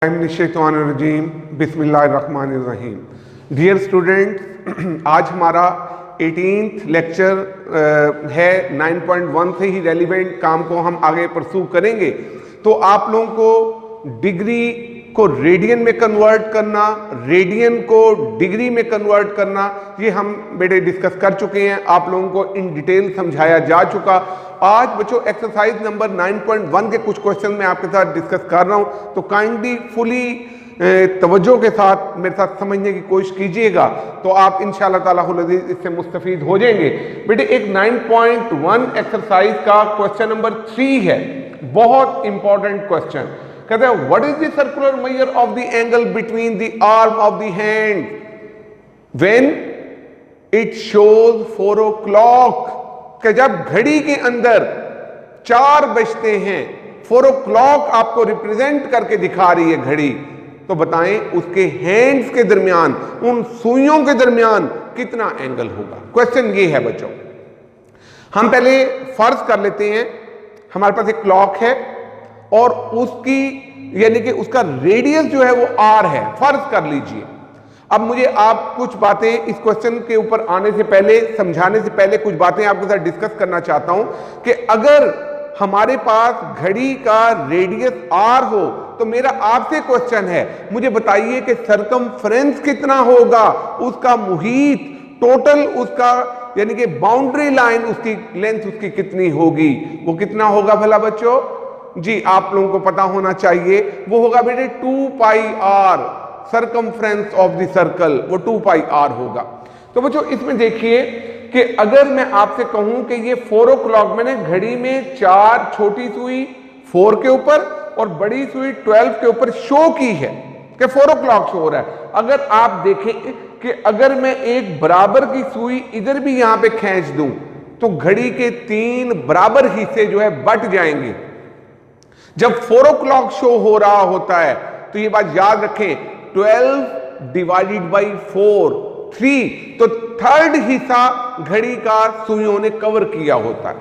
रजीम बिस्मिल्लाहिर्रहमानिर्रहीम। Dear students, आज हमारा 18th लेक्चर है। 9.1 से ही रेलिवेंट काम को हम आगे परसू करेंगे। तो आप लोगों को डिग्री को रेडियन में कन्वर्ट करना, रेडियन को डिग्री में कन्वर्ट करना, ये हम बेटे डिस्कस कर चुके हैं। आप लोगों को इन डिटेल समझाया जा चुका। आज बच्चों एक्सरसाइज नंबर 9.1 के कुछ क्वेश्चन मैं आपके साथ डिस्कस कर रहा हूं, तो काइंडली फुली तवज्जो के साथ मेरे साथ समझने की कोशिश कीजिएगा, तो आप इंशाअल्लाह ताला इससे मुस्तफीद हो जाएंगे। बेटे एक 9.1 एक्सरसाइज का क्वेश्चन नंबर 3 है, बहुत इंपॉर्टेंट क्वेश्चन। कहते हैं what is the circular measure of the angle between the arm of the hand when it shows 4 o'clock। कि जब घड़ी के अंदर 4 बजते हैं, 4 o'clock आपको रिप्रेजेंट करके दिखा रही है घड़ी, तो बताएं उसके हैंड्स के दरमियान, उन सुइयों के दरमियान कितना एंगल होगा। क्वेश्चन ये है बच्चों। हम पहले फर्ज कर लेते हैं हमारे पास एक क्लॉक है और उसकी यानी कि उसका रेडियस जो है वो आर है, फर्ज कर लीजिए। अब मुझे आप कुछ बातें इस क्वेश्चन के ऊपर आने से पहले, समझाने से पहले कुछ बातें आपके साथ डिस्कस करना चाहता हूं कि अगर हमारे पास घड़ी का रेडियस आर हो तो मेरा आपसे क्वेश्चन है, मुझे बताइए कि सरकमफ्रेंस कितना होगा, उसका मुहीत, टोटल उसका यानी कि बाउंड्री लाइन, उसकी लेंथ उसकी कितनी होगी, वो कितना होगा भला बच्चों? जी आप लोगों को पता होना चाहिए, वो होगा बेटे 2 pi r, circumference of the circle, वो 2 पाई आर होगा। तो बच्चों इसमें देखिए कि अगर मैं आपसे कहूं कि ये 4 o'clock, मैंने घड़ी में 4 छोटी सुई 4 के ऊपर और बड़ी सुई 12 के ऊपर शो की है कि 4 o'clock शो हो रहा है। अगर आप देखें कि अगर मैं एक बराबर की सुई इधर भी यहां पे खींच दूं तो घड़ी के 3 बराबर हिस्से जो है बट जाएंगे। जब 4 o'clock शो हो रहा होता है तो ये बात याद रखें, 12 डिवाइडेड बाई 4 3, तो थर्ड हिस्सा घड़ी का सुइयों ने कवर किया होता है,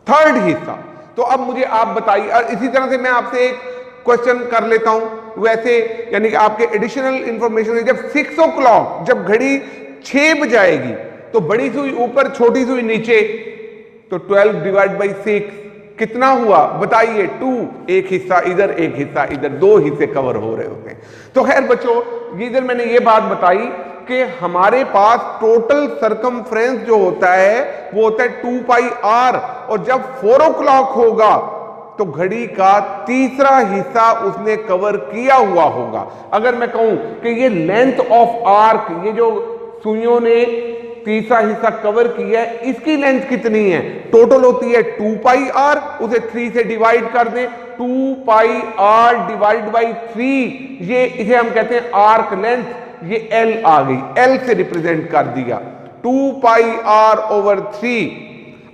थर्ड हिस्सा। तो अब मुझे आप बताइए, और इसी तरह से मैं आपसे एक क्वेश्चन कर लेता हूं वैसे, यानी कि आपके एडिशनल इंफॉर्मेशन है। जब 6 o'clock, जब घड़ी 6 बजाएगी तो बड़ी सुई ऊपर, छोटी सुई नीचे, तो 12 डिवाइड बाई 6 कितना हुआ बताइए? 2, एक हिस्सा इधर एक हिस्सा इधर, 2 हिस्से कवर हो रहे होते हैं। तो खैर बच्चों, इधर मैंने ये बात बताई कि हमारे पास टोटल सरकमफ्रेंस जो होता है वो होता है 2 पाई आर, और जब 4 o'clock होगा तो घड़ी का तीसरा हिस्सा उसने कवर किया हुआ होगा। अगर मैं कहूं कि ये लेंथ ऑफ आर्क, ये जो सुइयों ने तीसरा हिस्सा कवर किया है, इसकी लेंथ कितनी है? टोटल होती है 2 पाई आर, उसे 3 से डिवाइड कर दें, 2 पाई आर डिवाइड बाई 3, ये इसे हम कहते हैं आर्क लेंथ। ये एल आ गई, एल से रिप्रेजेंट कर दिया, 2 पाई आर ओवर 3।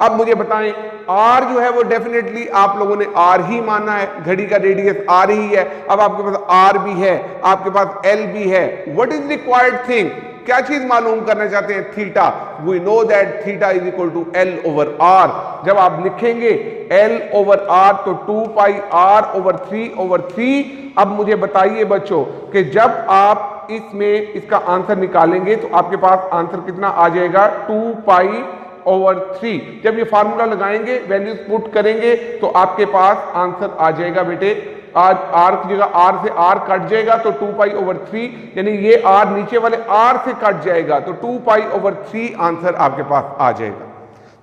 अब मुझे बताएं, आर जो है वो डेफिनेटली आप लोगों ने आर ही माना है, घड़ी का रेडियस आर ही है। अब आपके पास आर भी है, आपके पास एल भी है। What is required thing? क्या चीज मालूम करना चाहते हैं? Theta. We know that theta is equal to L over R. जब आप लिखेंगे एल ओवर आर तो 2 पाई आर ओवर 3 ओवर 3। अब मुझे बताइए बच्चों कि जब आप इसमें इसका आंसर निकालेंगे तो आपके पास आंसर कितना आ जाएगा? 2 पाई ओवर 3। जब ये फार्मूला लगाएंगे, वैल्यूज पुट करेंगे, तो आपके पास आंसर आ जाएगा बेटे, आज आर की जगह आर से आर कट जाएगा तो 2 पाई ओवर 3, यानी ये आर नीचे वाले आर से कट जाएगा तो 2 पाई ओवर 3 आंसर आपके पास आ जाएगा।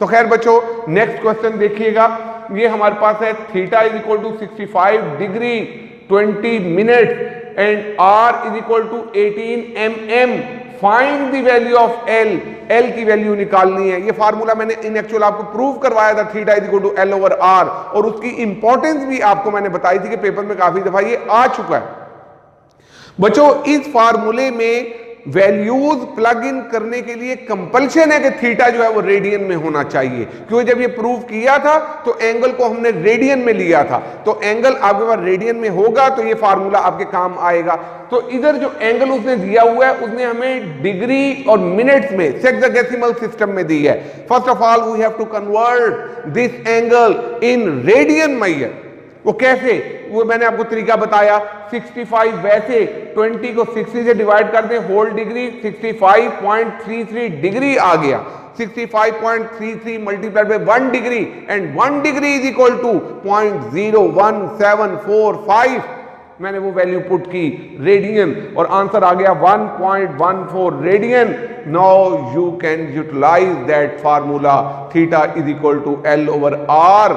तो खैर बच्चों, नेक्स्ट क्वेश्चन देखिएगा। ये हमारे पास है theta is equal to 65 degree 20 minute and R is equal to 18 mm। Find the value of L, L की वैल्यू निकालनी है। ये फार्मूला मैंने इन एक्चुअल आपको प्रूव करवाया था, theta is equal to L over R, और उसकी इंपॉर्टेंस भी आपको मैंने बताई थी कि पेपर में काफी दफा ये आ चुका है। बच्चों इस फार्मूले में वैल्यूज प्लग इन करने के लिए कंपल्शन है कि थीटा जो है वो रेडियन में होना चाहिए, क्योंकि जब ये प्रूव किया था तो एंगल को हमने रेडियन में लिया था, तो एंगल आपके पास रेडियन में होगा तो ये फार्मूला आपके काम आएगा। तो इधर जो एंगल उसने दिया हुआ है उसने हमें डिग्री और मिनट्स में सेक्साडेसिमल सिस्टम में दी है। First of all we have to convert this angle in radian measure. वो कैसे, वो मैंने आपको तरीका बताया। 65 वैसे 20 को 60 से डिवाइड कर दें, होल डिग्री 65.33 डिग्री आ गया। 65.33 multiplied by 1 degree and 1 degree is equal to 0.01745। मैंने वो वैल्यू पुट की रेडियन और आंसर आ गया 1.14 radian. Now you can utilise that formula theta is equal to L over R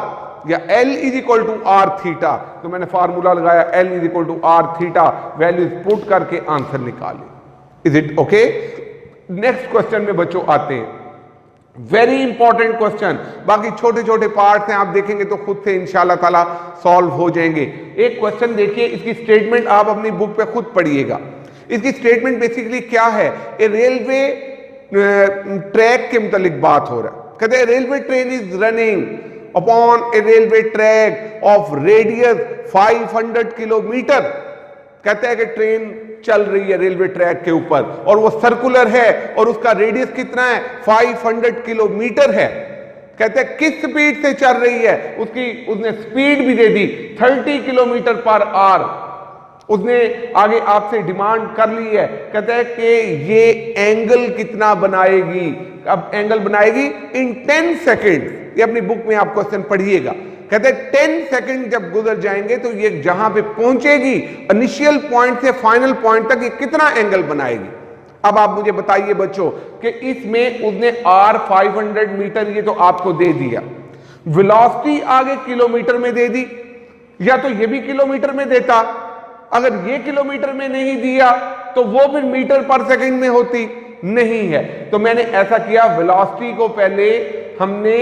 या L is equal to R theta. तो मैंने formula लगाया L is equal to R theta, values put करके answer निकाले। Is it okay? Next question में बच्चों आते हैं, वेरी इंपॉर्टेंट क्वेश्चन। बाकी छोटे छोटे पार्ट्स हैं, आप देखेंगे तो खुद से इंशाल्लाह ताला सॉल्व हो जाएंगे। एक क्वेश्चन देखिए, इसकी स्टेटमेंट आप अपनी बुक पे खुद पढ़िएगा। इसकी स्टेटमेंट बेसिकली क्या है, ए रेलवे ट्रैक के मुतालिक बात हो रहा है। कहते हैं railway train is running upon A railway track of radius 500 kilometre. कहते हैं कि ट्रेन चल रही है रेलवे ट्रैक के ऊपर और वो सर्कुलर है और उसका रेडियस कितना है, 500 किलोमीटर है। कहते हैं किस स्पीड से चल रही है, उसने स्पीड भी दे दी 30 किलोमीटर पर आवर। उसने आगे आपसे डिमांड कर ली है, कहता है कि ये एंगल कितना बनाएगी। अब एंगल बनाएगी इन 10 सेकेंड। ये अपनी बुक में आप क्वेश्चन पढ़िएगा। कहते हैं 10 सेकंड जब गुजर जाएंगे तो ये जहां पे पहुंचेगी इनिशियल पॉइंट से फाइनल पॉइंट तक ये कितना एंगल बनाएगी। अब आप मुझे बताइए बच्चों कि इसमें उसने R 500 मीटर ये तो आपको दे दिया, वेलोसिटी आगे किलोमीटर में दे दी, या तो ये भी किलोमीटर में देता। अगर ये किलोमीटर में नहीं दिया तो वो फिर मीटर पर सेकंड में होती, नहीं है। तो मैंने ऐसा किया, वेलोसिटी को पहले हमने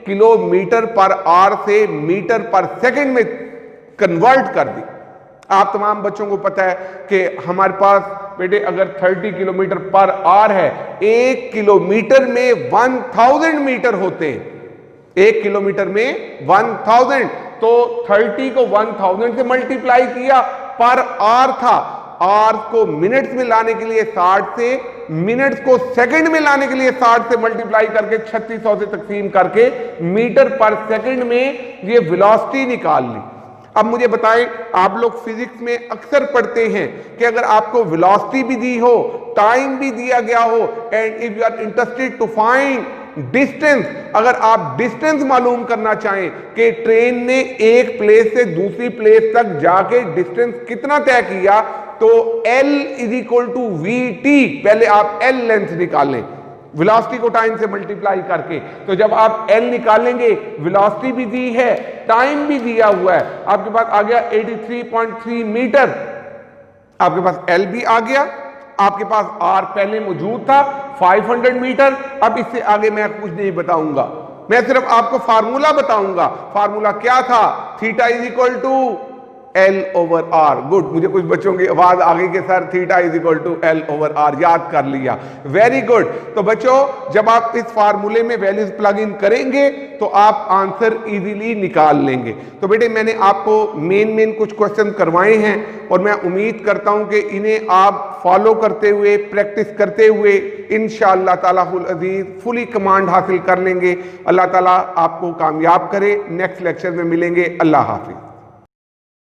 किलोमीटर पर आवर से मीटर पर सेकंड में कन्वर्ट कर दी। आप तमाम बच्चों को पता है कि हमारे पास बेटे अगर 30 किलोमीटर पर आवर है, 1 किलोमीटर में 1000 मीटर होते हैं। 1 किलोमीटर में 1000, तो 30 को 1000 से मल्टीप्लाई किया, पर आवर था। आवर को मिनट्स में लाने के लिए 60 से, मिनट्स को सेकंड में लाने के लिए 60 से मल्टीप्लाई करके 3600 से तकसीम करके मीटर पर सेकंड में ये वेलोसिटी निकाल ली। अब मुझे बताएं, आप लोग फिजिक्स में अक्सर पढ़ते हैं कि अगर आपको वेलोसिटी भी दी हो, टाइम भी दिया गया हो, and if you are interested to find distance, अगर आप डिस्टेंस मालूम करना चाहें कि ट्रेन ने एक प्लेस से दूसरी प्लेस तक जाके डिस्टेंस कितना तय किया, तो L is equal to VT। पहले आप L लेंथ निकाल लें वेलोसिटी को टाइम से मल्टीप्लाई करके। तो जब आप L निकालेंगे, वेलोसिटी भी दी है, टाइम भी दिया हुआ है, आपके पास आ गया 83.3 मीटर। आपके पास L भी आ गया, आपके पास R पहले मौजूद था 500 मीटर। अब इससे आगे मैं कुछ नहीं बताऊंगा, मैं सिर्फ आपको फार्मूला बताऊंगा। फार्मूला क्या था, theta is equal to L over R। Good, मुझे कुछ बच्चों की आवाज आ गई कि sir theta is equal to L over R, याद कर लिया, वेरी गुड। तो बच्चों जब आप इस फार्मूले में वैल्यूज प्लग इन करेंगे तो आप आंसर इजीली निकाल लेंगे। तो बेटे मैंने आपको मेन कुछ क्वेश्चन करवाए हैं और मैं उम्मीद करता हूं कि इन्हें आप फॉलो करते हुए, प्रैक्टिस करते हुए इंशाअल्लाह तालाहुल अजीज फुली कमांड हासिल कर लेंगे। अल्लाह ताला आपको कामयाब करे। नेक्स्ट लेक्चर में मिलेंगे। अल्लाह हाफिज।